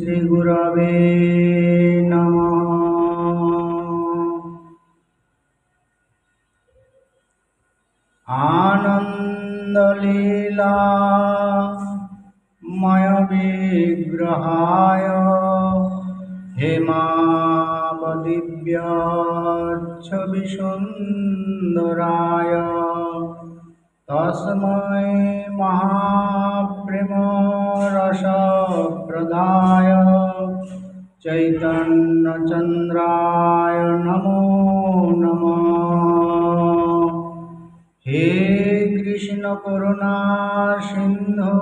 श्रीगुरवे नमः। आनन्दलीलामय विग्रहाय हेमावदिव्यच्छविसुन्दराय तस्मै महाप्रेमरसप्रदाय चैतन्यचन्द्राय नमो नमः। हे कृष्ण करुणा सिंधु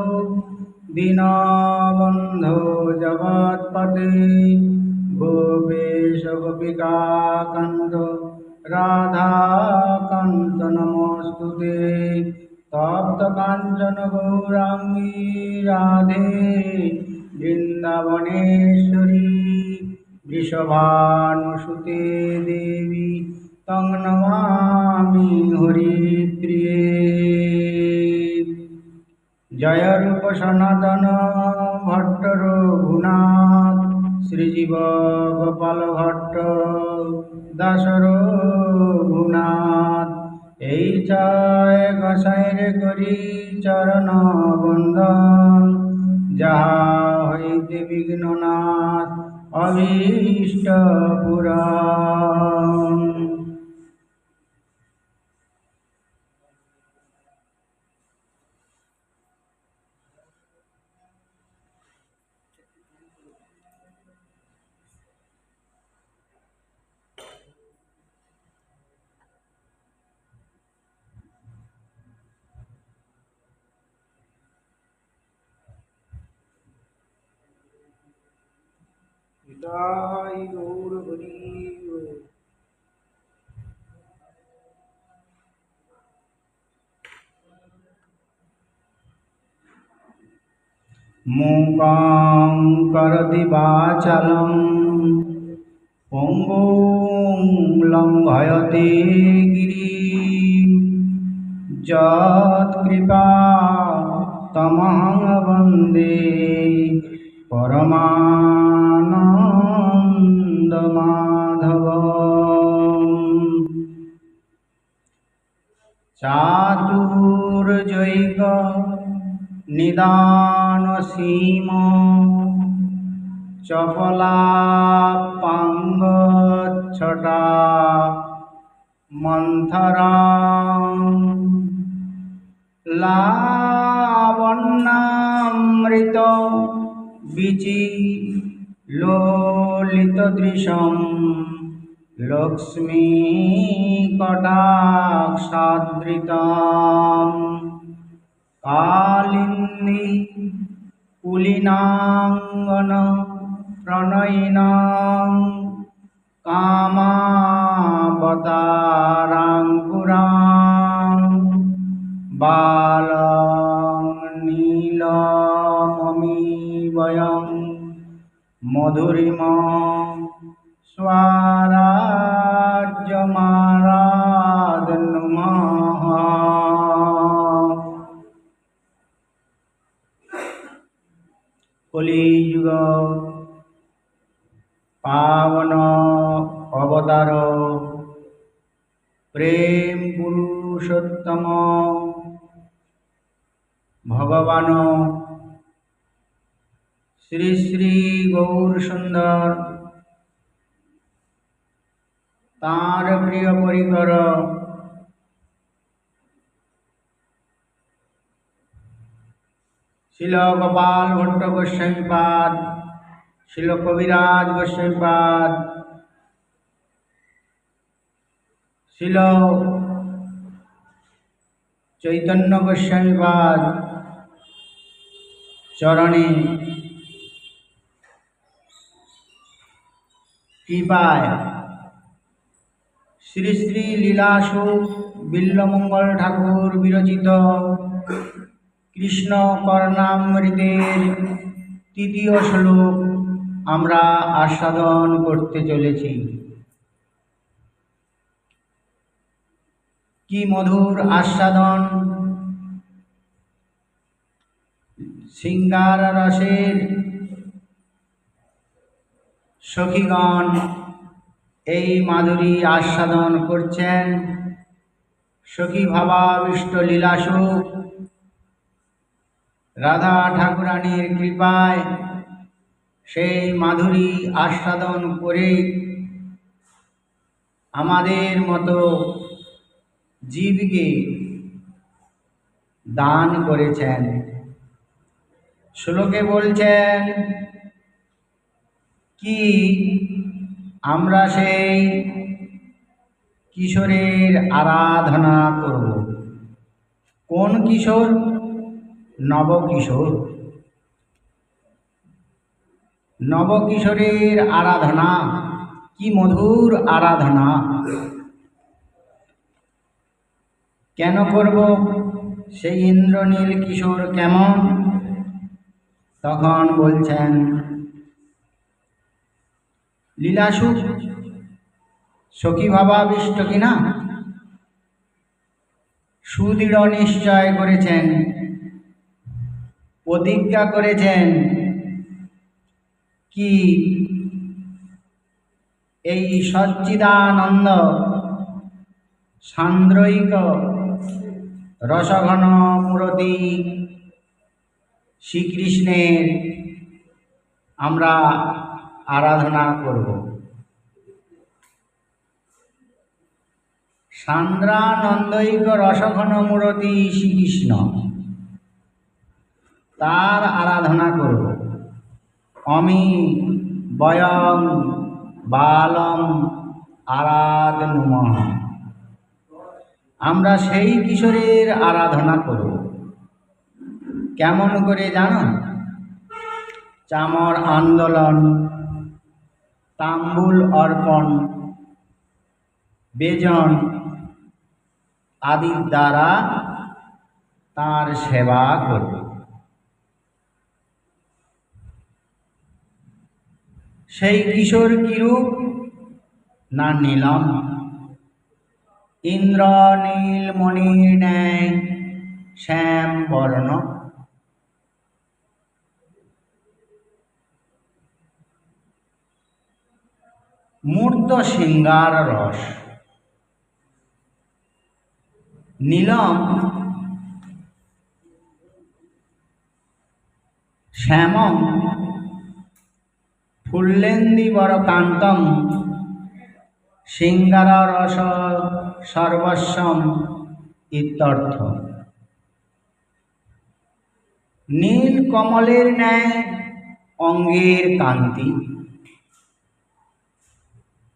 दीनबन्धो जगत्पते गोपेश गोपिकाकान्त राधाकान्त नमोस्तुते। तप्त काञ्चन गौरांगी राधे वृन्दावनेश्वरी वृषभानुसुते देवी तं नमामि हरिप्रिये। जय रूप सनातन भट्ट रघुनाथ श्रीजीव गोपाल भट्ट दास रघुनाथ। এই চায় গোসাইরে করি চরণ বন্দন যাহা হইতে বিঘ্ননাশ অভীষ্ট পুরাণ। নিতাই গৌর হরি বল। মূকং করোতি বাচালং পঙ্গুং লঙ্ঘয়তে গিরিম যৎকৃপা তমহং বন্দে পরমানন্দমাধবম। চাতুর্যৈক নিদানসীম চপলাপাঙ্গচ্ছটা মন্থরাং লাবণ্যামৃত বীচি লোলিতদৃশম লক্ষ্মী কটাক্ষাদৃতম কালিন্দী কুলীনাঙ্গন প্রণয়িনাং কামাবতারাঙ্কুরাং বালং নীলমমিবয়ং মধুরিমং স্বরাজ্যমারাধনুমঃ। কলিযুগ পাবন অবতার প্রেম পুরুষোত্তম ভগবান শ্রী শ্রী গৌর সুন্দর তাঁর প্রিয় পরিকর শিল গোপাল ভট্ট গোস্বামীপাদ, শিল কবিরাজ গোস্বামীপাদ, শিল চৈতন্য গোস্বামীপাদ চরণে কৃপায় শ্রী শ্রী লীলাসুখ বিল্বমঙ্গল ঠাকুর বিরচিত কৃষ্ণ কর্ণামৃতের তৃতীয় শ্লোক আমরা আস্বাদন করতে চলেছি। কি মধুর আস্বাদন! সিঙ্গার রসের সখীগণ এই মাধুরী আস্বাদন করছেন। সখী ভাবাবিষ্ট লীলাসুখ রাধা ঠাকুরানীর কৃপায় সেই মাধুরী আস্বাদন করে আমাদের মতো জীবকে দান করেছেন। শ্লোকে বলছেন কি আমরা সেই কিশোরের আরাধনা করব। কোন কিশোর? নবকিশোর। নবকিশোরের আরাধনা, কি মধুর আরাধনা! কেন করব? সেই ইন্দ্রনীল কিশোর কেমন? তখন বলছেন লীলাসুখ সখী ভাবাবিষ্ট কিনা সুদৃঢ় নিশ্চয় করেছেন, প্রতিজ্ঞা করেছেন কি এই সচ্চিদানন্দ সান্দ্রয়িক রসঘন মূরতি শ্রীকৃষ্ণের আমরা আরাধনা করব। সান্দ্রানন্দৈক রসঘন মূরতি শ্রীকৃষ্ণ, তার আরাধনা করব। অমি বয়ং বালম আরাধনুমঃ, আমরা সেই কিশোরের আরাধনা করব। কেমন করে জানো? চামর আন্দোলন, তাম্বুল অর্পণ, বেজন আদির দ্বারা তার সেবা করব। সেই কিশোর কিরূপ? না নীলম, ইন্দ্র নীলমণির ন্যায় শ্যাম বর্ণ, মূর্ত সিঙ্গার রস। নীলম শ্যামং ফুল্লেন্দিবর কান্তম সিঙ্গার রস সর্বস্বম ইত্যর্থ। নীল কমলের ন্যায় অঙ্গের কান্তি,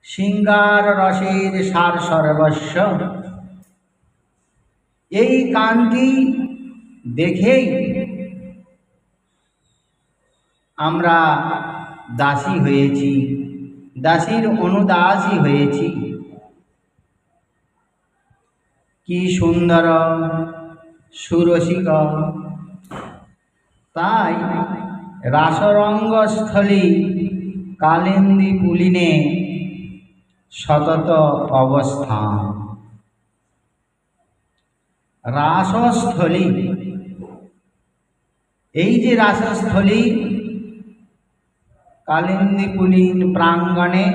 সিঙ্গার রসের সার সর্বস্ব। এই কান্তি দেখেই আমরা দাসী হয়েছি, দাসীর অনুদাসী হয়েছি। কি সুন্দর সুরসিক! তাই রাসরঙ্গস্থলী কালিন্দী পুলিনে সতত অবস্থান। রাসস্থলী, এই যে রাসস্থলী কালিন্দী পুলিন প্রাঙ্গণে,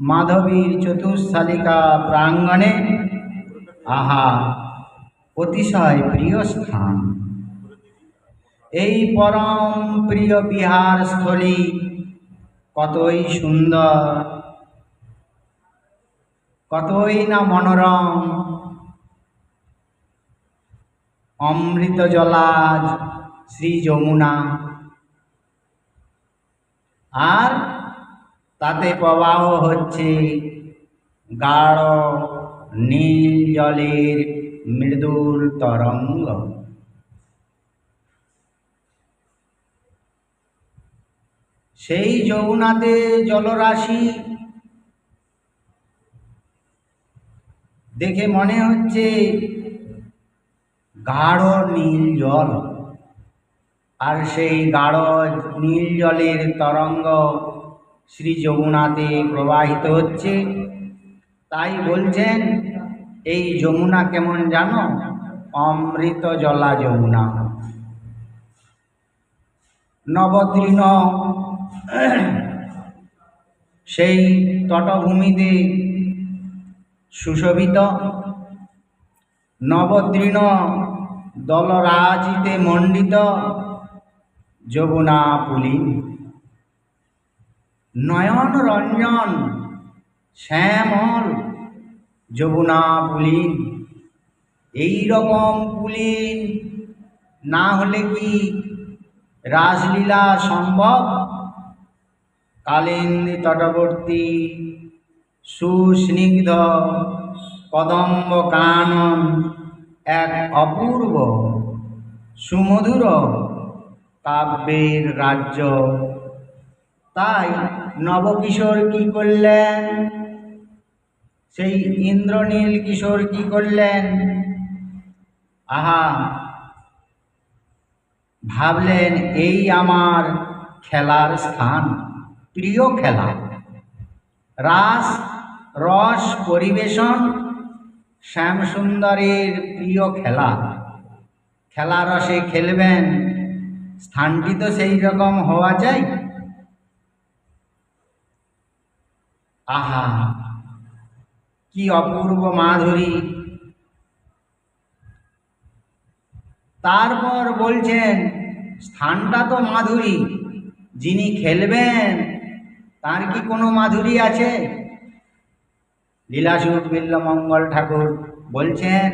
মাধবীর চতুর্শালিকা প্রাঙ্গণে, আহা অতিশয় প্রিয় স্থান। এই পরম প্রিয় বিহারস্থলী কতই সুন্দর, কতই না মনোরম। অমৃত জলাজ শ্রী যমুনা, আর তাতে প্রবাহ হচ্ছে গাঢ় নীল জলের মৃদুল তরঙ্গ। সেই যমুনাতে জলরাশি দেখে মনে হচ্ছে গাঢ় নীল জল, আর সেই গাঢ় নীল জলের তরঙ্গ শ্রী যমুনাতে প্রবাহিত হচ্ছে। তাই বলছেন এই যমুনা কেমন জানো? অমৃত জলা যমুনা। নবতৃণ সেই তটভূমিতে সুশোভিত, নবদৃঢ় দলরাজিতে মণ্ডিত যমুনা পুলিন, নয়ন রঞ্জন শ্যামল যমুনা পুলিন। এই রকম পুলিন না হলে কি রাসলীলা সম্ভব? কালিন্দী তটবর্তী সুস্নিগ্ধ কদম্ব কানন এক অপূর্ব সুমধুর কাব্যের রাজ্য। তাই নবকিশোর কি করলেন? সেই ইন্দ্রনীল কিশোর কি করলেন? আহা, ভাবলেন এই আমার খেলার স্থান, প্রিয় খেলা, রাস রস পরিবেশন শ্যামসুন্দরের প্রিয় খেলা। খেলা রসে খেলবেন, স্থানটি তো সেই রকম হওয়া চাই। আহা, কি অপূর্ব মাধুরী! তারপর বলছেন স্থানটা তো মাধুরী, যিনি খেলবেন তার কি কোনো মাধুরী আছে? লীলাসুর বিল্বমঙ্গল ঠাকুর বলছেন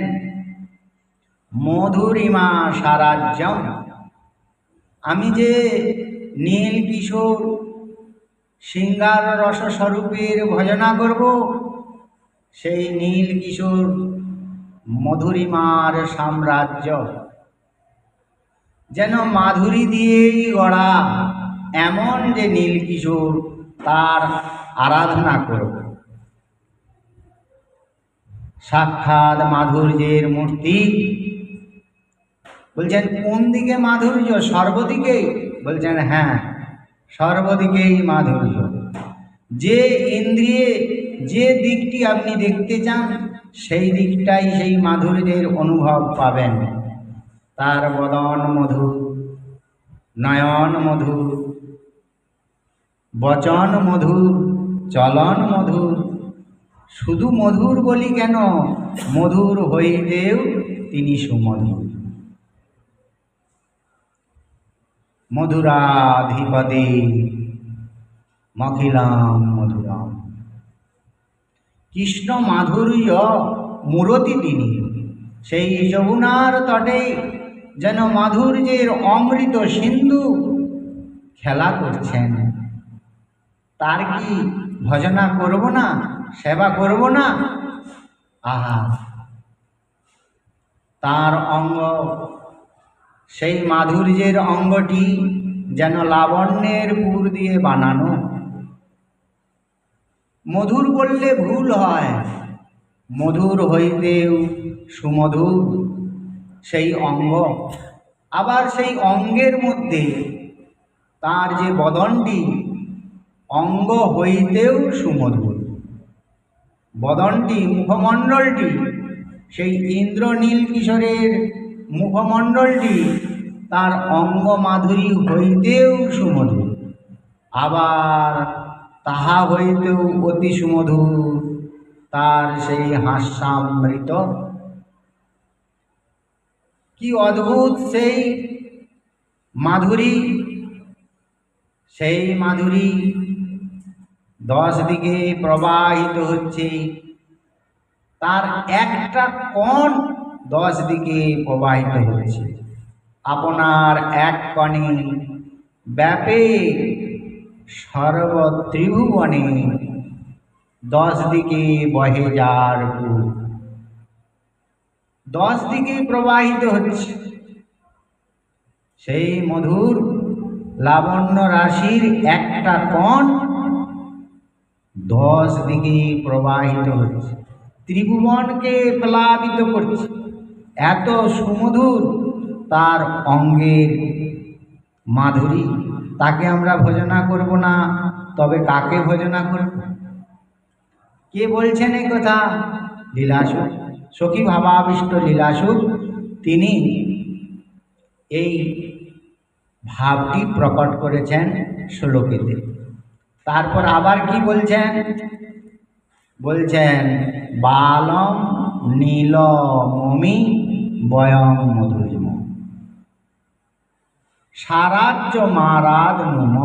মধুরিমা সারাজ্যম। আমি যে নীল কিশোর শৃঙ্গার রসস্বরূপের ভজনা করব, সেই নীল কিশোর মধুরিমার সাম্রাজ্য যেন মাধুরী দিয়েই গড়া, এমন যে নীল কিশোর, তার আরাধনা করব। সাক্ষাৎ মাধুর্যের মূর্তি। বলছেন কোন দিকে মাধুর্য? সর্বদিকে? বলছেন হ্যাঁ, সর্বদিকেই মাধুর্য। যে ইন্দ্রিয়ে যে দিকটি আপনি দেখতে চান, সেই দিকটাই সেই মাধুর্যের অনুভব পাবেন। তার বদন মধুর, নয়ন মধুর, বচন মধুর, চলন মধুর। শুধু মধুর বলি কেন, মধুর হইতেও তিনি সুমধুর। মধুরাধিপতি মখিলাম মধুরাম। কৃষ্ণ মাধুর্য মূরতি তিনি। সেই যমুনার তটে যেন মাধুর্যের অমৃত সিন্ধু খেলা করছেন। তার কি ভজনা করব না, সেবা করব না? আহা, তার অঙ্গ, সেই মাধুর্যের অঙ্গটি যেন লাবণ্যের পুর দিয়ে বানানো। মধুর বললে ভুল হয়, মধুর হইতেও সুমধুর সেই অঙ্গ। আবার সেই অঙ্গের মধ্যে তার যে বদনটি, অঙ্গ হইতেও সুমধুর। বদনটি, মুখমণ্ডলটি, সেই ইন্দ্রনীল কিশোরের মুখমণ্ডলটি তার অঙ্গ মাধুরী হইতেও সুমধুর। আবার তাহা হইতেও অতি সুমধুর তার সেই হাস্যামৃত। কি অদ্ভুত সেই মাধুরী! সেই মাধুরী 10 দিকে প্রবাহিত হচ্ছে, তার একটা কণ 10 দিকে প্রবাহিত হচ্ছে। আপনার এক কণে ব্যাপে সর্বত্রিভুবনে 10 দিকে বহে যার পুর। 10 দিকে প্রবাহিত হচ্ছে সেই মধুর লাবণ্য রাশির একটা কণ 10 দিকে প্রবাহিত হচ্ছে, ত্রিভুবনকে প্লাবিত করছে। এত সুমধুর তার অঙ্গের মাধুরী। তাকে আমরা ভজনা করব না, তবে কাকে ভজনা করব? কে বলছেন এই কথা? লীলাসুর, সখী ভাবাবিষ্ট লীলাসুর তিনি এই ভাবটি প্রকট করেছেন শ্লোকেতে। তারপর আবার কি বলছেন? বলছেন বালম নীলমমি বয়ং মধুরিম সারাজ্য মারাদ নুম।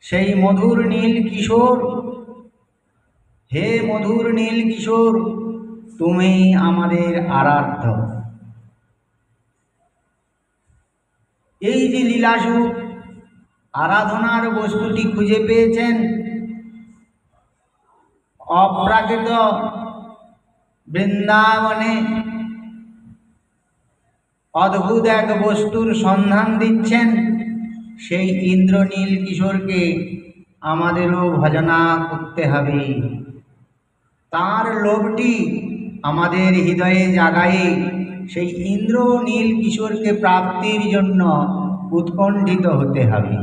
সেই মধুর নীল কিশোর, হে মধুর নীল কিশোর, তুমি আমাদের আরাধ্য। এই যে লীলাসুখ আরাধনার বস্তুটি খুঁজে পেয়েছেন, অপ্রাকৃত বৃন্দাবনে অদ্ভুত এক বস্তুর সন্ধান দিচ্ছেন, সেই ইন্দ্রনীল কিশোরকে আমাদেরও ভজনা করতে হবে। তার লোভটি আমাদের হৃদয়ে জাগায়ে সেই ইন্দ্রনীল কিশোরকে প্রাপ্তির জন্য উৎকণ্ঠিত হতে হবে।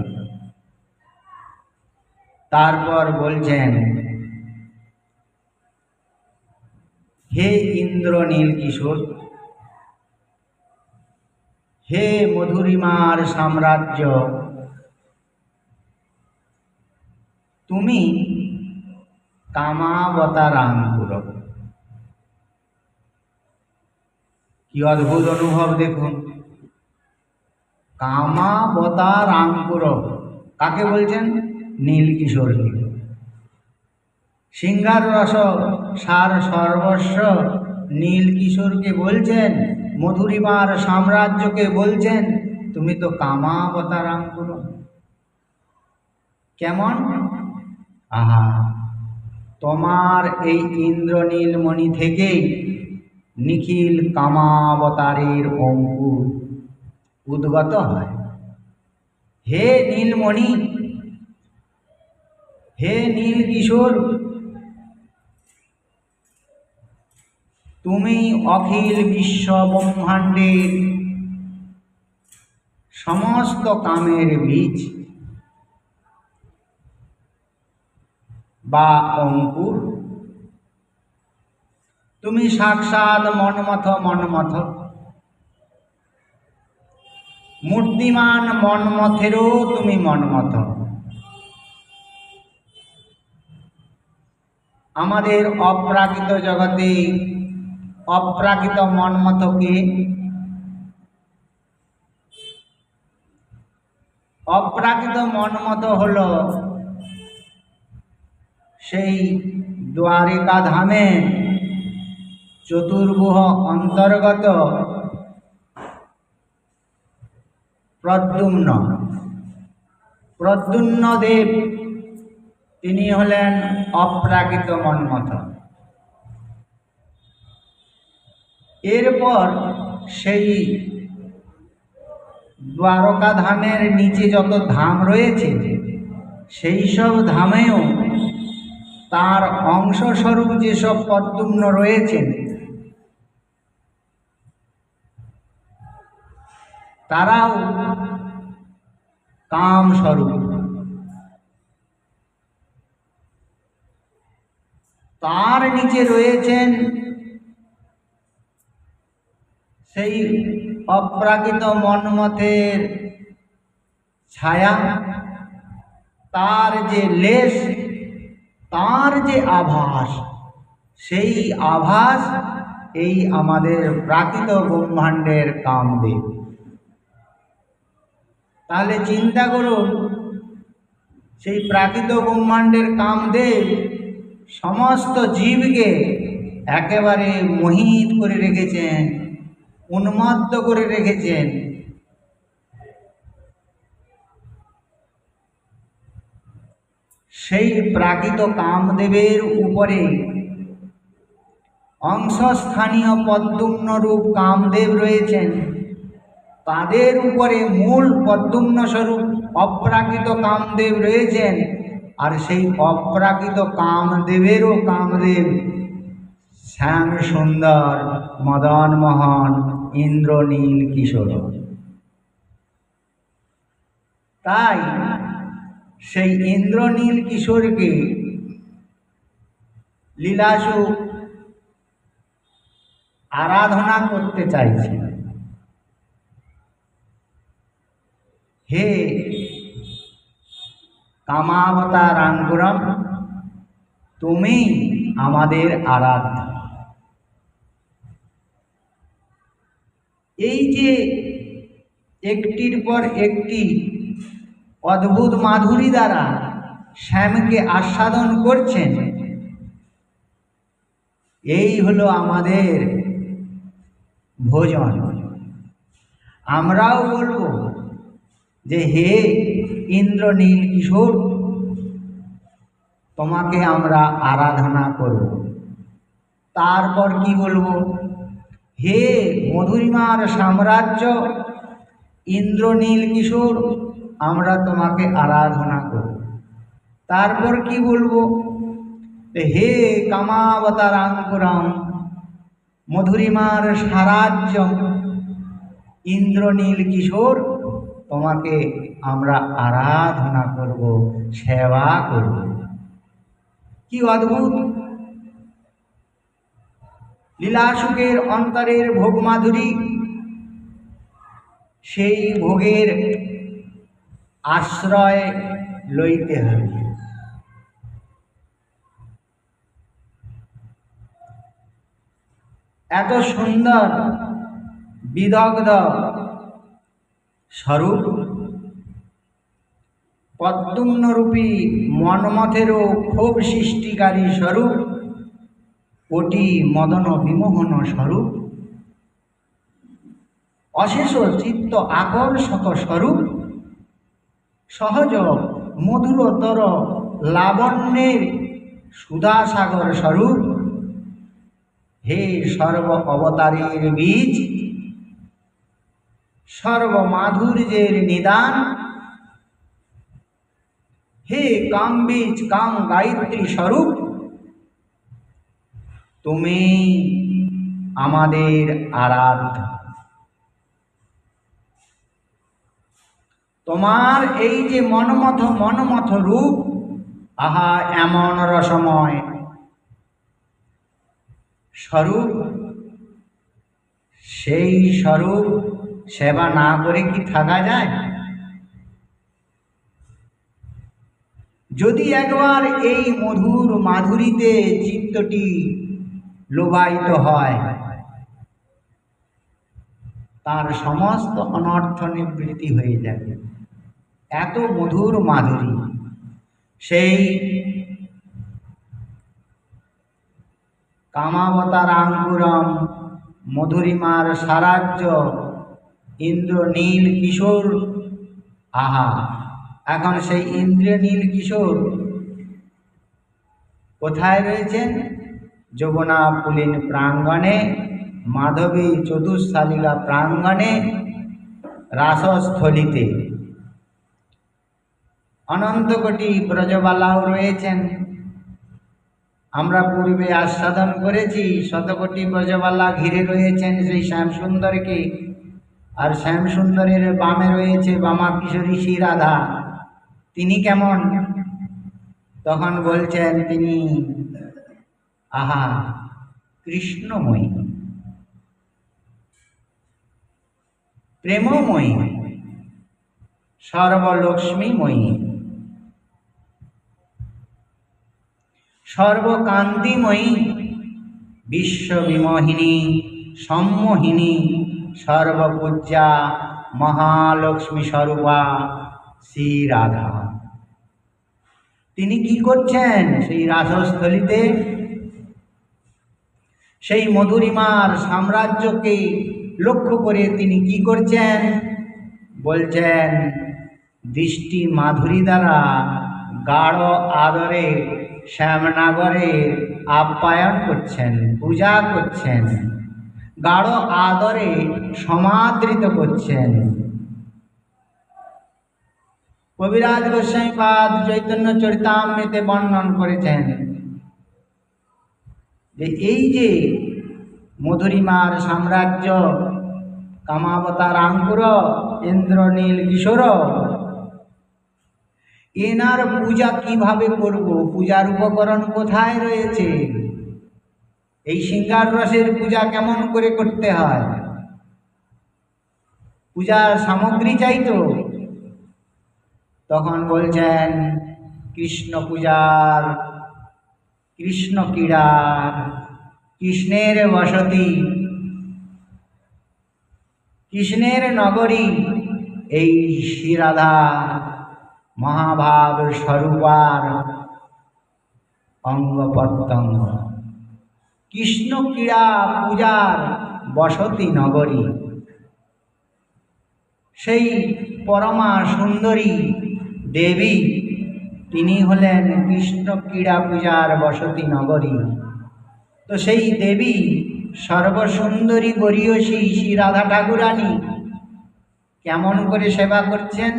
তারপর বলছেন, হে ইন্দ্রনীল কিশোর, হে মধুরিমার সাম্রাজ্য, তুমি কামাবতারাঙ্কুর। কি অদ্ভুত অনুভব দেখুন, কামাবতারাঙ্কুর কাকে বলছেন? নীল কিশোরকে। সিংহার রস সার সর্বস্ব নীল কিশোরকে বলছেন, মধুরিমার সাম্রাজ্যকে বলছেন, তুমি তো কামাবতারাঙ্কুর। কেমন? আহা, তোমার এই ইন্দ্রনীল মণি থেকেই নিখিল কামাবতারের অঙ্কুর উদ্গত হয়। হে নীলমণি, হে নীল কিশোর, তুমি অখিল বিশ্ব ব্রহ্মাণ্ডের সমস্ত কামের বীজ বা অঙ্কুর। তুমি সাক্ষাৎ মন্মথ মন্মথ, মূর্তিমান মন্মথেরও তুমি মন্মথ। আমাদের অপ্রাকৃত জগতে অপ্রাকৃত মন্মথকে, অপ্রাকৃত মন্মথ হল সেই দ্বারিকা ধামে চতুর্ভুহ অন্তর্গত প্রদ্যুম্ন। প্রদ্যুম্ন দেব তিনি হলেন অপ্রাকৃত মন্মথ। এরপর সেই দ্বারকা ধামের নিচে যত ধাম রয়েছে, সেই সব ধামেও তার অংশস্বরূপ যেসব প্রদ্যুম্ন রয়েছেন, তারাও কাম স্বরূপ। তার নিচে রয়েছেন সেই অপ্রাকৃত মন্মথের ছায়া, তার যে লেশ, তার যে আভাস, সেই আভাস এই আমাদের প্রাকৃত ব্রহ্মাণ্ডের কামদেব। তাহলে চিন্তা করুন, সেই প্রাকৃত ব্রহ্মাণ্ডের কামদেব সমস্ত জীবকে একেবারে মোহিত করে রেখেছেন, উন্মত্ত করে রেখেছেন। সেই প্রাকৃত কামদেবের উপরে অংশস্থানীয় পদ্মুম্নরূপ কামদেব রয়েছেন, তাদের উপরে মূল পদ্মুম্ন স্বরূপ অপ্রাকৃত কামদেব রয়েছেন। আর সেই অপ্রাকৃত কামদেবেরও কামদেব শ্যাম সুন্দর মদন মোহন ইন্দ্রনীল কিশোর। তাই সেই ইন্দ্রনীল কিশোরকে লীলাসুখ আরাধনা করতে চাইছে। হে কামাবতারাঙ্কুরম, তুমি আমাদের আরাধ্য। এই যে একটির পর একটি অদ্ভুত মাধুরী দ্বারা শ্যামকে আস্বাদন করছেন, এই হলো আমাদের ভোজন। আমরাও বলবো যে হে ইন্দ্রনীল কিশোর, তোমাকে আমরা আরাধনা করব। তারপর কি বলবো? হে মধুরিমার সাম্রাজ্য ইন্দ্রনীল কিশোর, আমরা তোমাকে আরাধনা করব। তারপর কি বলবো? হে কামাবতারাঙ্কুরম, মধুরিমার সারাজ্য ইন্দ্রনীল কিশোর, তোমাকে আমরা আরাধনা করব, সেবা করব। কি অদ্ভুত! লীলাসুখের অন্তরের ভোগ মাধুরী, সেই ভোগের আশ্রয় লইতে হবে। এত সুন্দর বিদগ্ধ স্বরূপ, পদ্মরূপী মন্মথেরও ক্ষোভ সৃষ্টিকারী স্বরূপ, কোটি মদন বিমোহন স্বরূপ, অশেষ চিত্ত আকর্ষক স্বরূপ, সহজ মধুরতর লাবণ্যের সুধাসাগর স্বরূপ, হে সর্ব অবতারের বীজ, সর্বমাধুর্যের নিদান, হে কাম বীজ কাম গায়ত্রী স্বরূপ, তুমি আমাদের আরাধ্য। তোমার এই যে মনমথ রূপ, আহা এমন রসময় স্বরূপ, সেই স্বরূপ সেবা না করে কি থাকা যায়? যদি একবার এই মধুর মাধুরীতে চিত্তটি লোভায়িত হয়, তার সমস্ত অনর্থ নিবৃত্তি হয়ে যাবে। এত মধুর মাধুরী, সেই কামাবতারাঙ্কুরম, মধুরিমার সারাজ্য ইন্দ্রনীল কিশোর, আহা! এখন সেই ইন্দ্রনীল কিশোর কোথায় রয়েছেন? যমুনা পুলিন প্রাঙ্গণে, মাধবী চতুশালিকা প্রাঙ্গণে, রাসস্থলিতে। অনন্ত কোটি ব্রজবালাও রয়েছেন। আমরা পূর্বে আস্বাদন করেছি, শতকোটি ব্রজবালা ঘিরে রয়েছেন সেই শ্যামসুন্দরকে, আর শ্যামসুন্দরের বামে রয়েছে বামা কিশোরী শ্রী রাধা। তিনি কেমন? তখন বলছেন তিনি আহা কৃষ্ণময়ী, প্রেমময়ী, সর্বলক্ষ্মীময়ী, সর্বকান্তিময়ী, বিশ্ববিমোহিনী, সম্মোহিনী, সর্বপূজ্যা মহালক্ষ্মী স্বরূপা শ্রী রাধা। তিনি কি করছেন সেই রাসস্থলিতে? সেই মধুরিমার সাম্রাজ্যকে লক্ষ্য করে তিনি কি করছেন? বলছেন দৃষ্টি মাধুরী দ্বারা গাঢ় আদরে শ্যামনগরের আপ্যায়ন করছেন, পূজা করছেন, গাঢ় আদরে সমাদৃত করছেন। কবিরাজ গোস্বামীপাদ চৈতন্য চরিতামৃতে বর্ণন করেছেন যে এই যে মধুরিমার সাম্রাজ্য কামাবতারাঙ্কুর ইন্দ্রনীল কিশোর, এনার পূজা কিভাবে করব? পূজার উপকরণ কোথায় রয়েছে? এই শৃঙ্গার রসের পূজা কেমন করে করতে হয়? পূজার সামগ্রী চাই তো। তখন বলছেন কৃষ্ণ পূজার, কৃষ্ণ ক্রীড়ার, কৃষ্ণের বসতি, কৃষ্ণের নগরী এই শ্রীরাধা মহাভাব স্বরূপার অঙ্গ প্রত্যঙ্গ, কৃষ্ণ ক্রীড়া পূজার বসতি নগরী। সেই পরমা সুন্দরী দেবী তিনি হলেন কৃষ্ণ ক্রীড়া পূজার বসতি নগরী। তো সেই দেবী সর্বসুন্দরী গরীয়সী শ্রী রাধা ঠাকুরানী কেমন করে সেবা করছেন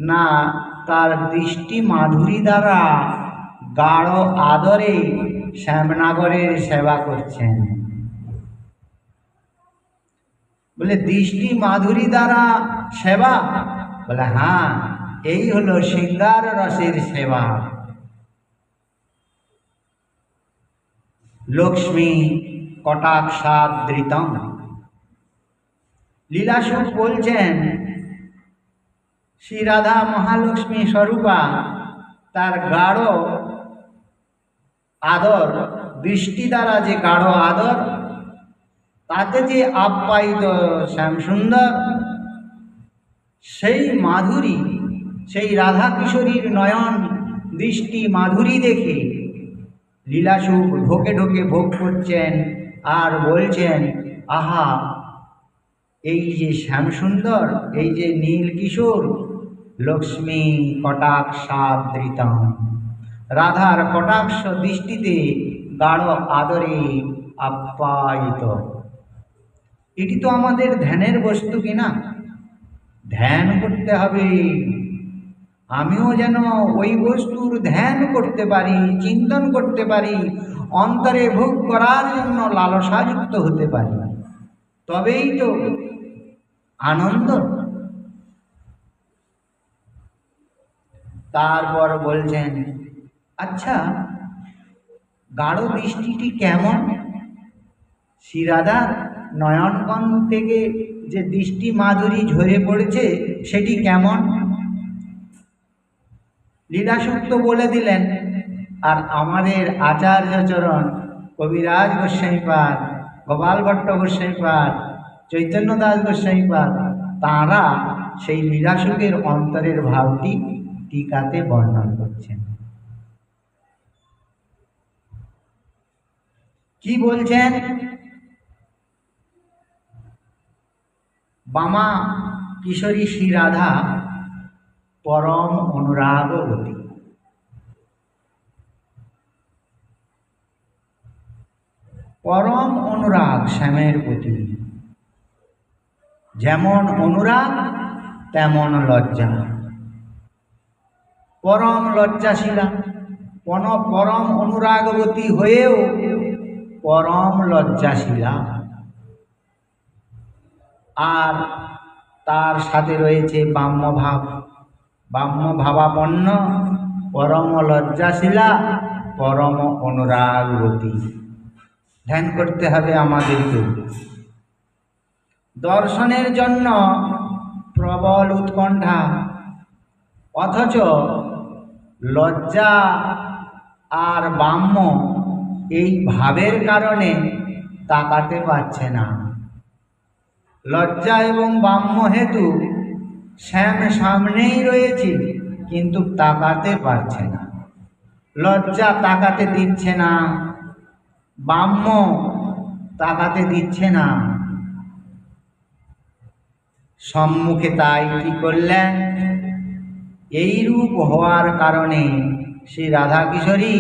না, তার দৃষ্টি মাধুরী দ্বারা গাঢ় আদরে শ্যামনগরের সেবা করছেন। বলে দৃষ্টি মাধুরী দ্বারা সেবা, বলে হ্যাঁ, এই হলো শৃঙ্গার রসের সেবা। লক্ষ্মী কটাক্ষাদৃতম। লীলাসুখ বলছেন শ্রী রাধা মহালক্ষ্মী স্বরূপা তার গাঢ় আদর, দৃষ্টি দ্বারা যে গাঢ় আদর, তাতে যে আপ্যায়িত শ্যামসুন্দর, সেই মাধুরী, সেই রাধা কিশোরীর নয়ন দৃষ্টি মাধুরী দেখে লীলাসুখ ঢোকে ঢোকে ভোগ করছেন আর বলছেন, আহা, এই যে শ্যামসুন্দর, এই যে নীল কিশোর, লক্ষ্মী কটাক্ষাদৃতম, রাধার কটাক্ষ দৃষ্টিতে গাঢ় আদরে আপ্যায়িত। এটি তো আমাদের ধ্যানের বস্তু কিনা? ধ্যান করতে হবে, আমিও যেন ওই বস্তুর ধ্যান করতে পারি, চিন্তন করতে পারি, অন্তরে ভোগ করার জন্য লালসাযুক্ত হতে পারি, তবেই তো আনন্দ। তারপর বলছেন, আচ্ছা, গাঢ় দৃষ্টিটি কেমন? শ্রীরাধার নয়নকণ থেকে যে দৃষ্টি মাধুরী ঝরে পড়েছে সেটি কেমন? লীলাসুক্ত বলে দিলেন। আর আমাদের আচার্যচরণ কবিরাজ গোস্বাইপাদ, গোপাল ভট্ট গোস্বাইপাদ, চৈতন্য দাস গোস্বাইপাদ, তাঁরা সেই লীলাসুখের অন্তরের ভাবটি টিকাতে বর্ণনা করছেন। কি বলছেন? বামা কিশোরী শ্রী রাধা পরম অনুরাগবতী। পরম অনুরাগ শ্যামের প্রতি, যেমন অনুরাগ তেমন লজ্জা। পরম লজ্জাশীলা, পরম অনুরাগবতী হয়েও পরম লজ্জাশীলা। আর তার সাথে রয়েছে বাম্যভাব, বাম্যভাবাপন্ন, পরম লজ্জাশীলা, পরম অনুরাগবতী। ধ্যান করতে হবে আমাদেরকে। দর্শনের জন্য প্রবল উৎকণ্ঠা, অথচ লজ্জা আর বাম্য এই ভাবের কারণে তাকাতে পারছে না। লজ্জা এবং বাম্য হেতু শ্যাম সামনেই রয়েছে, কিন্তু তাকাতে পারছে না। লজ্জা তাকাতে দিচ্ছে না, বাম্য তাকাতে দিচ্ছে না। সম্মুখে তাই কি করলেন? এইরূপ হওয়ার কারণে শ্রী রাধা কিশোরী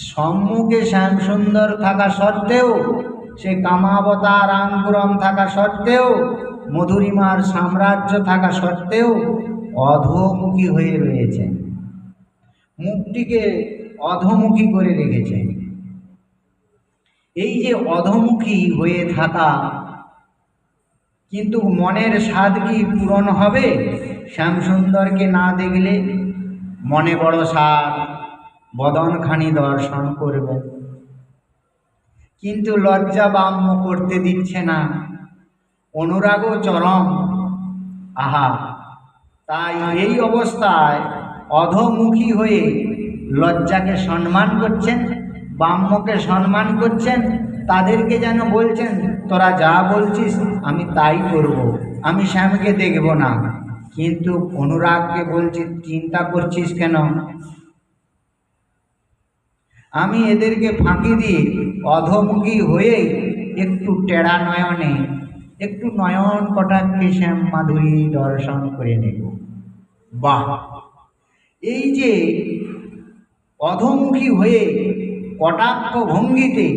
সম্মুখে শ্যামসুন্দর থাকা সত্ত্বেও, সে কামাবতার আঙ্কুরম থাকা সত্ত্বেও, মধুরিমার সাম্রাজ্য থাকা সত্ত্বেও অধোমুখী হয়ে রয়েছেন, মুখটিকে অধোমুখী করে রেখেছেন। এই যে অধোমুখী হয়ে থাকা, কিন্তু মনের স্বাদ কি পূরণ হবে? শ্যামসুন্দরকে না দেখলে মনে বড় স্বাদ, বদনখানি দর্শন করবে, কিন্তু লজ্জা বাম্য করতে দিচ্ছে না, অনুরাগও চরম। আহা, তাই এই অবস্থায় অধোমুখী হয়ে লজ্জাকে সম্মান করছেন, ব্রাহ্মকে সম্মান করছেন, তাদেরকে যেন বলছেন তোরা যা বলছিস আমি তাই করব, আমি শ্যামকে দেখব না। কিন্তু অনুরাগকে বলছি চিন্তা করছিস কেন? আমি এদেরকে ফাঁকি দিয়ে অধোমুখী হয়ে একটু টেরা নয়নে, একটু নয়ন কটাক্ষে শ্যাম মাধুরী দর্শন করে নেব। বাহ! এই যে অধোমুখী হয়ে কটাক্ষ ভঙ্গিতে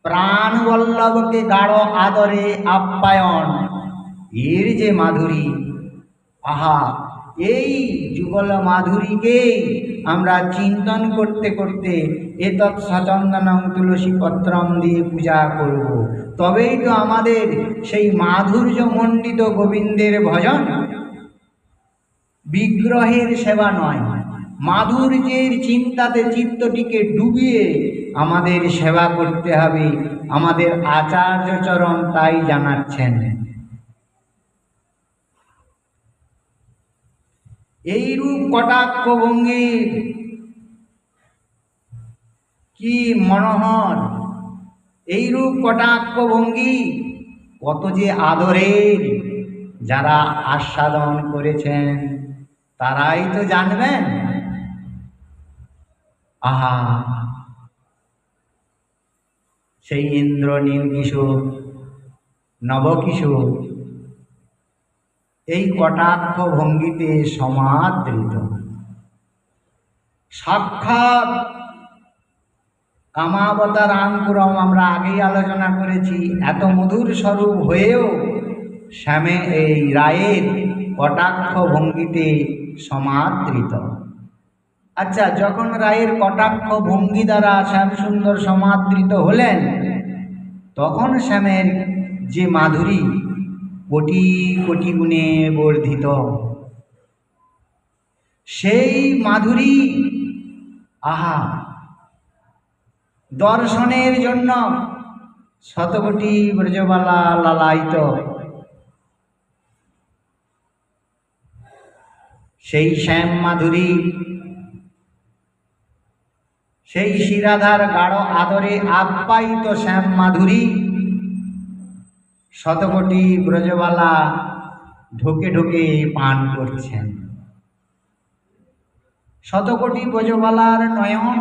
প্রাণবল্লভকে গাঢ় আদরে আপ্যায়ন, এর যে মাধুরী, আহা! এই যুগল মাধুরীকে আমরা চিন্তন করতে করতে এতৎ সচন্দনং তুলসী পত্রম দিয়ে পূজা করব, তবেই তো আমাদের সেই মাধুর্যমণ্ডিত গোবিন্দের ভজন। বিগ্রহের সেবা নয়, মাধুর্যের চিন্তাতে চিত্তটিকে ডুবিয়ে আমাদের সেবা করতে হবে। আমাদের আচার্যচরণ তাই জানাচ্ছেন। এইরূপ কটাক্ষ ভঙ্গির কি মনোহর, এইরূপ কটাক্ষ ভঙ্গি কত যে আদরের, যারা আস্বাদন করেছেন তারাই তো জানবেন। আহা! সেই ইন্দ্র নীলকিশোর, নবকিশোর এই কটাক্ষ ভঙ্গিতে সমাদৃত। সাক্ষাৎ কামাবতার আঙ্কুরম আমরা আগেই আলোচনা করেছি, এত মধুর স্বরূপ হয়েও শ্যামে এই রায়ের কটাক্ষ ভঙ্গিতে সমাদৃত। আচ্ছা, যখন রায়ের কটাক্ষ ভঙ্গি দ্বারা শ্যামসুন্দর সমাদৃত হলেন, তখন শ্যামের যে মাধুরী কোটি কোটি গুণে বর্ধিত, সেই মাধুরী আহা দর্শনের জন্য শতকোটি ব্রজবালা লালায়িত। সেই শ্যাম মাধুরী, সেই শিরাধার গাঢ় আদরে আপ্যায়িত শ্যাম মাধুরী শতকোটি ব্রজবালা ঢোকে ঢোকে পান করছেন। শতকোটি ব্রজবালার নয়ন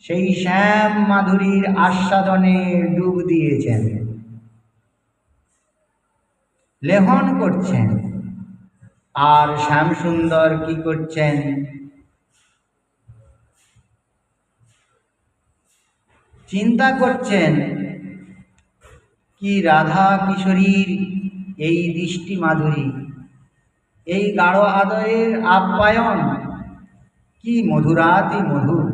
সেই শ্যাম মাধুরীর আস্বাদনে ডুব দিয়েছেন, লেহন করছেন। আর শ্যামসুন্দর কি করছেন? চিন্তা করছেন কি রাধা কিশোরীর এই দৃষ্টি মাধুরী, এই গাঢ় আদরের আপ্যায়ন কি মধুরাতি মধুর।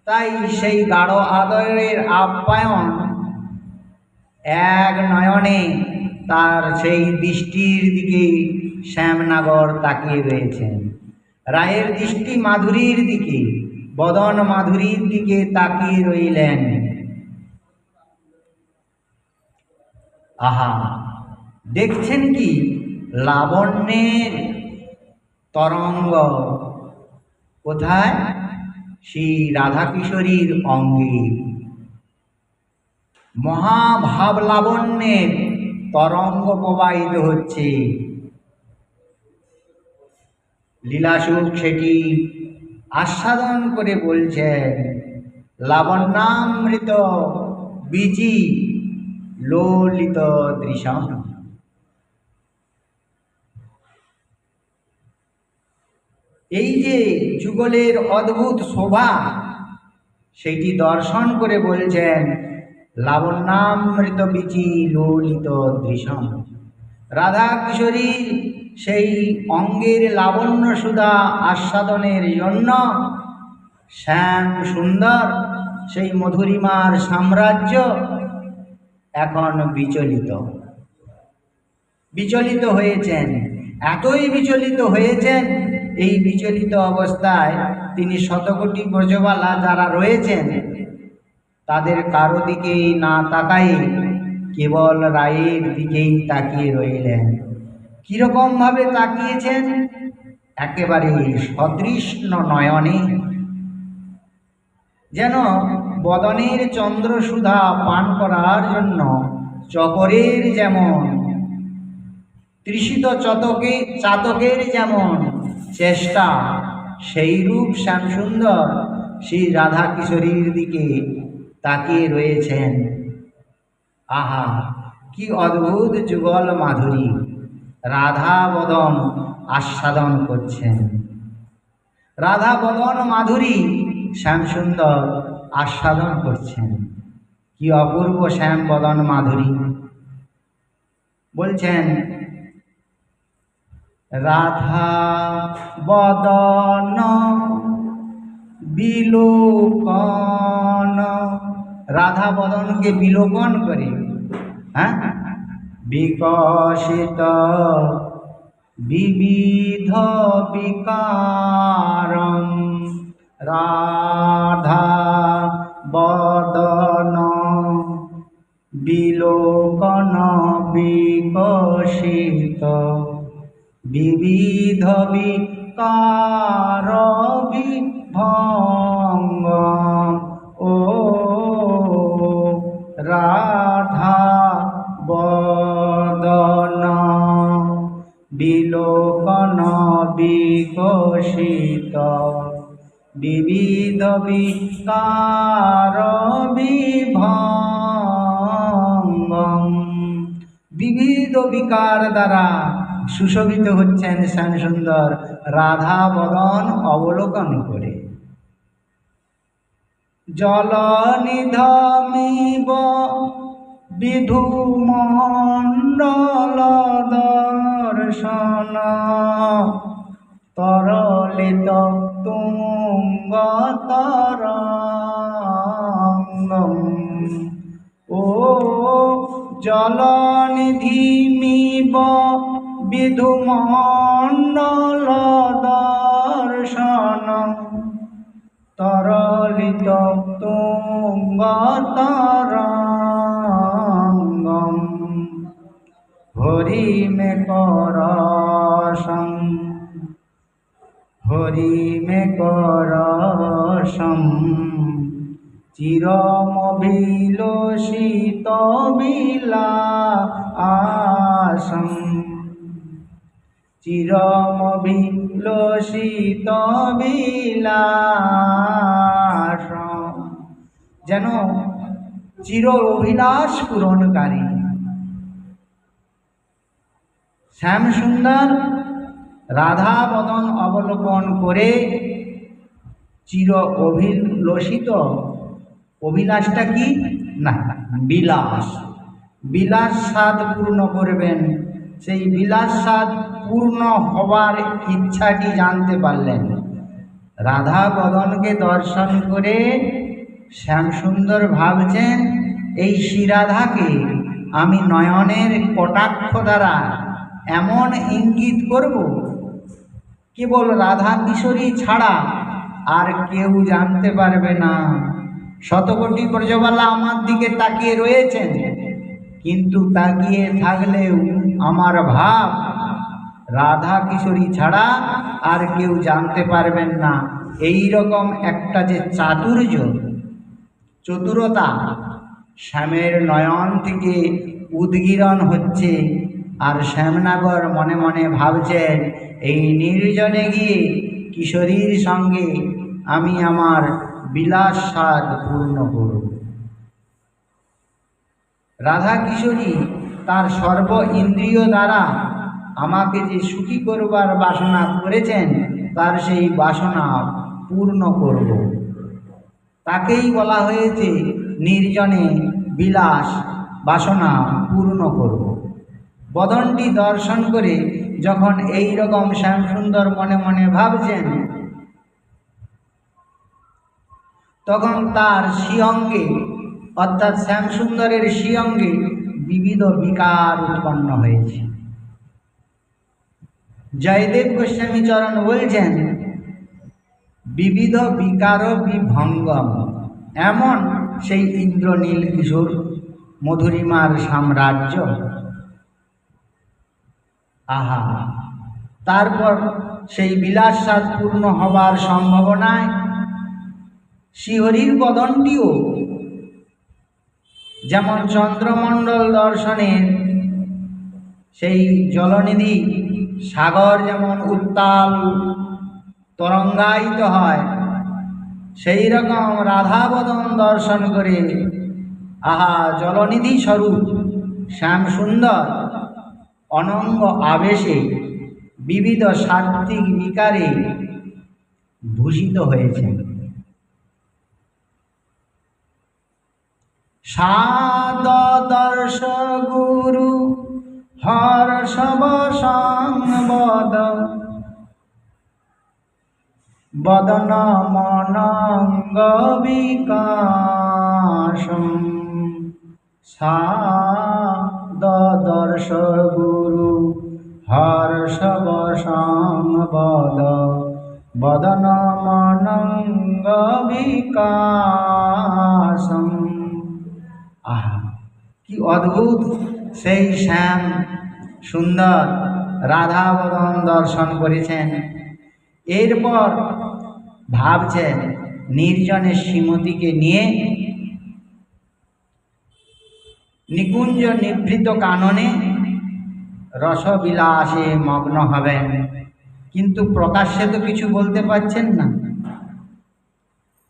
তাই সেই গাঢ় আদরের আপ্যায়ন এক নয়নে তার সেই দৃষ্টির দিকে শ্যামনাগর তাকিয়ে রয়েছেন। রায়ের দৃষ্টি মাধুরীর দিকে, বদন মাধুরীর দিকে তাকিয়ে রইলেন। আহা! দেখছেন কি লাবণ্যের তরঙ্গ, কোথায়? শ্রী রাধাকিশোরীর অঙ্গে মহাভাব লাবণ্যের তরঙ্গ প্রবাহিত হচ্ছে। লীলাসুখ সেটি আস্বাদন করে বলছেন, লাবণ্যামৃত বীচি লোলিত দৃশ্যম। এই যে যুগলের অদ্ভুত শোভা, সেইটি দর্শন করে বলছেন লাবণ্যামৃত বীচি লোলিত দৃশ্যম। রাধা কিশোরী সেই অঙ্গের লাবণ্য সুধা আস্বাদনের জন্য শ্যাম সুন্দর সেই মধুরিমার সাম্রাজ্য এখন বিচলিত হয়েছেন। এতই বিচলিত হয়েছেন, এই বিচলিত অবস্থায় তিনি শতকোটি ব্রজবালা যারা রয়েছেন তাদের কারো দিকেই না তাকাই কেবল রায়ের দিকেই তাকিয়ে রইলেন। কীরকমভাবে তাকিয়েছেন? একেবারে সদৃশ্ন নয়নে, যেন বদনের চন্দ্রসুধা পান করার জন্য চকরের যেমন তৃষিত চাতকের যেমন চেষ্টা, সেইরূপ শ্যামসুন্দর শ্রী রাধা কিশোরীর দিকে তাকিয়ে রয়েছেন। আহা, কি অদ্ভুত যুগল মাধুরী! রাধা বদন আস্বাদন করছেন। রাধা বদন মাধুরী শ্যামসুন্দর আস্বাদন করছেন। কি অপূর্ব শ্যাম বদন মাধুরী! বলছেন, রাধা বদন বিলোকন, রাধা বদনকে বিলোকন করে, হ্যাঁ, বিকশিত বিবিধ বিকারম, রাধা বদন বিলোকন বিকশিত বিবিধ বিকার বিভঙ্গ, ও রাধা বদন বিলোকন বিকশিত বিবিধ বিকার বিভঙ্গম। বিবিধ বিকার দ্বারা সুশোভিত হচ্ছেন শ্যামসুন্দর রাধা বদন অবলোকন করে। জলনিধমিব বিধুমণ্ডল দর্শন, তরলিত তুঙ্গতরঙ্গম, ও জলনিধিমিব বিধুমণ্ডল দর্শন, তরলিত তুঙ্গতরঙ্গম, হরি মে করসং, হরি মে করসং, চিরমভিলষিত বিলাসং, চিরমভিলষিত বিলাসং, যেন চির অভিলাষ পূরণকারী। শ্যামসুন্দর রাধা বদন অবলোকন করে চির অভিলষিত, অভিলাষটা কি না, বিলাস, বিলাস স্বাদ পূর্ণ করবেন। সেই বিলাস স্বাদ পূর্ণ হবার ইচ্ছাটি জানতে পারলেন। রাধা বদনকে দর্শন করে শ্যামসুন্দর ভাবছেন, এই শ্রীরাধাকে আমি নয়নের কটাক্ষ দ্বারা এমন ইঙ্গিত করব, কেবল রাধা কিশোরী ছাড়া আর কেউ জানতে পারবে না। শতকোটি ব্রজবালা আমার দিকে তাকিয়ে রয়েছেন, কিন্তু তাকিয়ে থাকলেও আমার ভাব রাধা কিশোরী ছাড়া আর কেউ জানতে পারবেন না। এই রকম একটা যে চাতুর্য, চতুরতা শ্যামের নয়ন থেকে উদ্গীরণ হচ্ছে। আর শ্যামনগর মনে মনে ভাবছেন, এই নির্জনে গিয়ে কিশোরীর সঙ্গে আমি আমার বিলাস স্বাদ পূর্ণ করব। রাধা কিশোরী তার সর্ব ইন্দ্রিয় দ্বারা আমাকে যে সুখী করবার বাসনা করেছেন, তার সেই বাসনা পূর্ণ করব। তাকেই বলা হয়েছে নির্জনে বিলাস বাসনা পূর্ণ করব। বদনটি দর্শন করে যখন এই রকম শ্যামসুন্দর মনে মনে ভাবছেন, তখন তার শ্রীঅঙ্গে অর্থাৎ শ্যামসুন্দরের শ্রীঅঙ্গে বিবিধ বিকার উৎপন্ন হয়েছে। জয়দেব গোস্বামী চরণ বলছেন, বিবিধ বিকার বিভঙ্গম, এমন সেই ইন্দ্রনীল কিশোর মধুরিমার সাম্রাজ্য। আহা, তারপর সেই বিলাস স্বাদ পূর্ণ হবার সম্ভাবনায় শ্রীহরির বদনটিও যেমন চন্দ্রমণ্ডল দর্শনের সেই জলনিধি সাগর যেমন উত্তাল তরঙ্গায়িত হয়, সেই রকম রাধাবদন দর্শন করে আহা জলনিধি স্বরূপ শ্যামসুন্দর অনঙ্গ আবেশে বিবিধ সাত্ত্বিক বিকারে ভূষিত হয়েছেন। সাদদর্শ গুরু হর্ষব সংবদ বদন মনঙ্গ বিকাশম। সাদদর্শ গুরু হর্ষব সংবদ বদন মনঙ্গ বিকাশম। আহা কি অদ্ভুত সেই শ্যাম সুন্দর রাধাবদন দর্শন করেছেন। এরপর ভাবছেন নির্জনে শ্রীমতীকে নিয়ে নিকুঞ্জ নিভৃত কাননে রসবিলাসে মগ্ন হবেন, কিন্তু প্রকাশ্যে তো কিছু বলতে পারছেন না।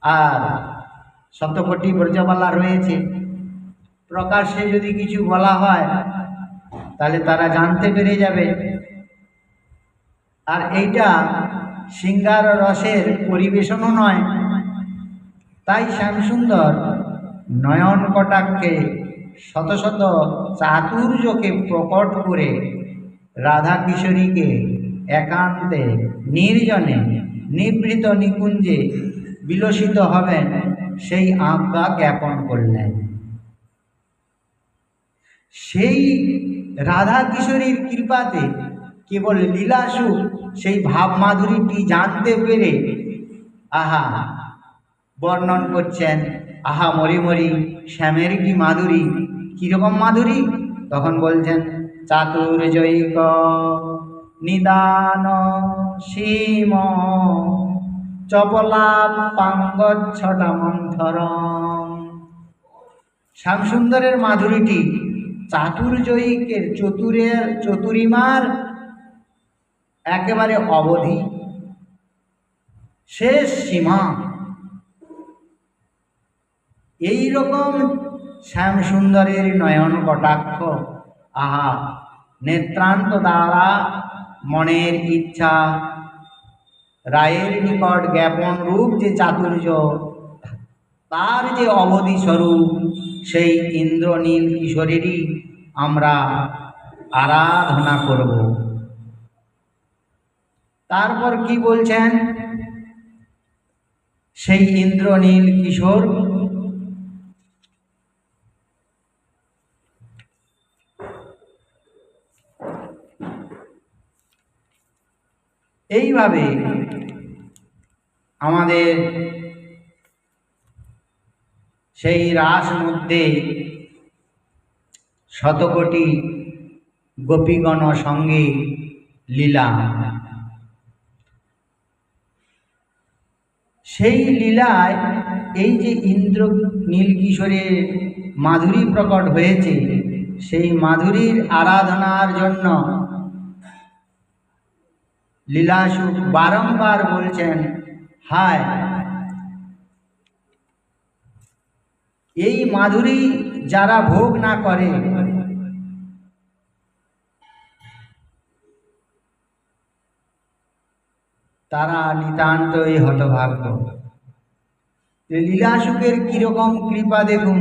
আর শতকোটি ব্রজবালা রয়েছে, প্রকাশ্যে যদি কিছু বলা হয় তাহলে তারা জানতে পেরে যাবে। আর এইটা শৃঙ্গার রসের পরিবেশনও নয়। তাই শ্যামসুন্দর নয়ন কটাক্ষে শত শত চাতুর্যকে প্রকট করে রাধা কিশোরীকে একান্তে নির্জনে নিভৃত নিকুঞ্জে বিলসিত হবেন সেই আজ্ঞা জ্ঞাপন করলেন। সেই রাধা কিশোরীর কৃপাতে কেবল লীলাসুখ সেই ভাবমাধুরীটি জানতে পেরে আহা বর্ণন করছেন, আহা মরি মরি শ্যামের কি মাধুরী। কীরকম মাধুরী? তখন বলছেন চাতুর্যৈক নিদান সীম চপলা পাঙ্গচ্ছটা মন্থরম। শ্যামসুন্দরের মাধুরীটি চাতুর্যৈকের চতুরিমার একেবারে অবধি, শেষ সীমা। এই রকম শ্যামসুন্দরের নয়ন কটাক্ষ আহা নেত্রান্ত দ্বারা মনের ইচ্ছা রায়ের নিকট জ্ঞাপন রূপ যে চাতুর্য, তার যে অবধি স্বরূপ, সেই ইন্দ্রনীল কিশোরীরই আমরা আরাধনা করব। তারপর কি বলছেন? সেই ইন্দ্রনীল কিশোর এইভাবে আমাদের সেই রাস মধ্যে শতকোটি গোপীগণ সঙ্গে লীলা, সেই লীলায় এই যে ইন্দ্র নীলকিশোরের মাধুরী প্রকট হয়েছে, সেই মাধুরীর আরাধনার জন্য লীলাসুখ বারংবার বলছেন, হায় এই মাধুরী যারা ভোগ না করে তারা নিতান্তই হতভাগ্য। লীলাসুখের কীরকম কৃপা দেখুন,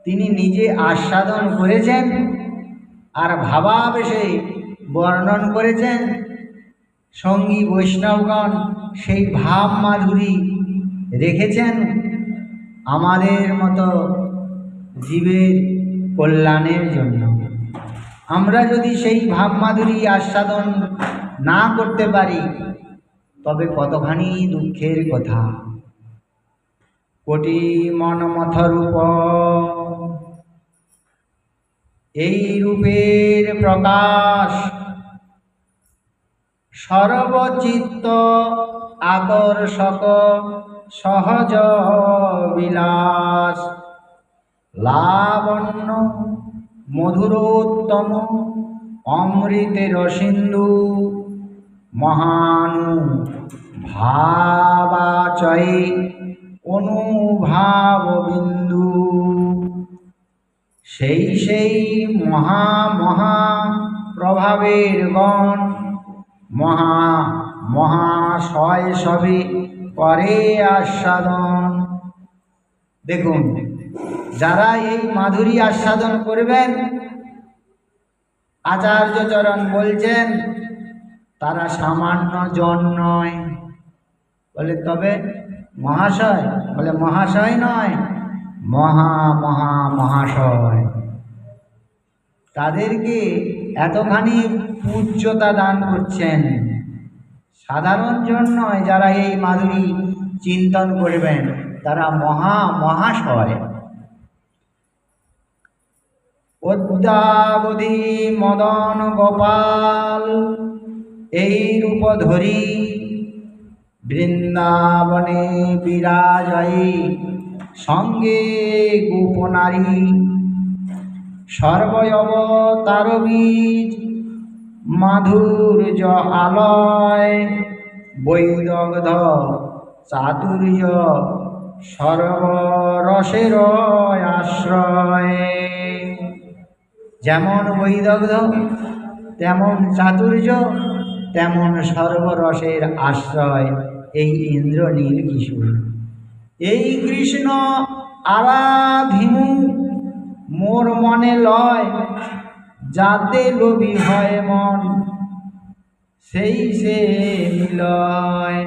তিনি নিজে আস্বাদন করেছেন আর ভাবাবেশে বর্ণন করেছেন, সঙ্গী বৈষ্ণবগণ সেই ভাব মাধুরী রেখেছেন আমাদের মতো জীবের কল্যাণের জন্য। আমরা যদি সেই ভাব মাধুরী আস্বাদন না করতে পারি তবে কতখানি দুঃখের কথা। কোটি মনমথ রূপ এই রূপের প্রকাশ সর্বচিত্ত আকর্ষক সহজ বিলাস, লাবণ্য মধুরোত্তম অমৃতের সিন্ধু, মহানু ভাবাচয়ে অনুভাব বিন্দু। সেই সেই মহা মহা প্রভাবের গণ, মহা মহাশয় সবে করে আস্বাদন। দেখুন, যারা এই মাধুরী আস্বাদন করবেন, আচার্যচরণ বলছেন তারা সামান্য জন নয়। বলে তবে মহাশয়? বলে মহাশয় নয়, মহা মহা মহাশয়। তাদেরকে এতখানি পূজ্যতা দান করছেন। সাধারণ জন নয়, যারা এই মাধুরী চিন্তন করবেন তারা মহা মহাশয়। অদ্যাবধি মদন গোপাল এই রূপ ধরি, বৃন্দাবনে বিরাজয় সঙ্গে গোপনারী। সর্বয়বতার বীজ মাধুর্য আলয়, বৈদগ্ধ চাতুর্য সর্বরসের আশ্রয়। যেমন বৈদগ্ধ, তেমন চাতুর্য, তেমন সর্বরসের আশ্রয় এই ইন্দ্রনীল কিশোর। এই কৃষ্ণ আরাধিনু মোর মনে লয়, যাতে লোভী হয় মন সেই সে মিলয়।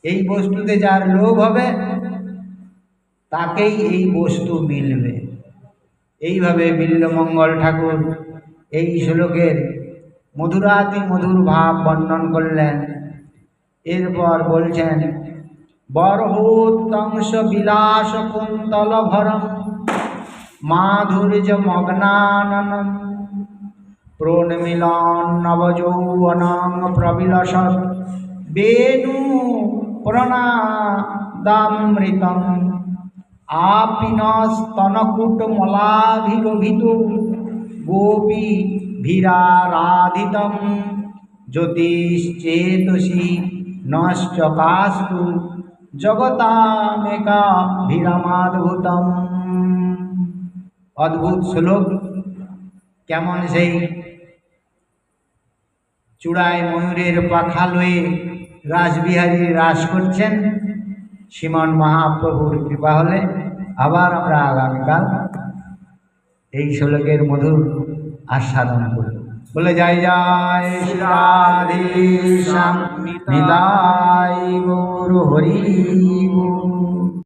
এই বস্তুতে যার লোভ হবে তাকেই এই বস্তু মিলবে। এইভাবে বিল্বমঙ্গল ঠাকুর এই শ্লোকের মধুরাতি মধুর ভাব বর্ণন করলেন। এরপর বলছেন, বরহোত্তংশ বিলাস কুন্তল ভরম মাধুর্য মগ্নাননম, প্রণমিলন নবযৌবনং প্রবিলসৎ বেণু প্রণাদামৃতম, আপিনস্তনকূট মলাভিরভিত গোপী ভীরারাধিতম, জ্যোতিশ্চেতসি নশ্চকাস্তু জগতামেকা ভীরামাদ্ভুতম। অদ্ভুত শ্লোক। কেমন সেই চূড়ায় ময়ূরের পাখা লয়ে রাসবিহারী রাস করছেন। শ্রীমন মহাপ্রভুর কৃপা হলে আবার আমরা আগামীকাল এই শ্লোকের মধুর আস্বাদন করব। বলে জয় জয় শ্রী রাধে শ্যাম নিতাই গৌর হরি।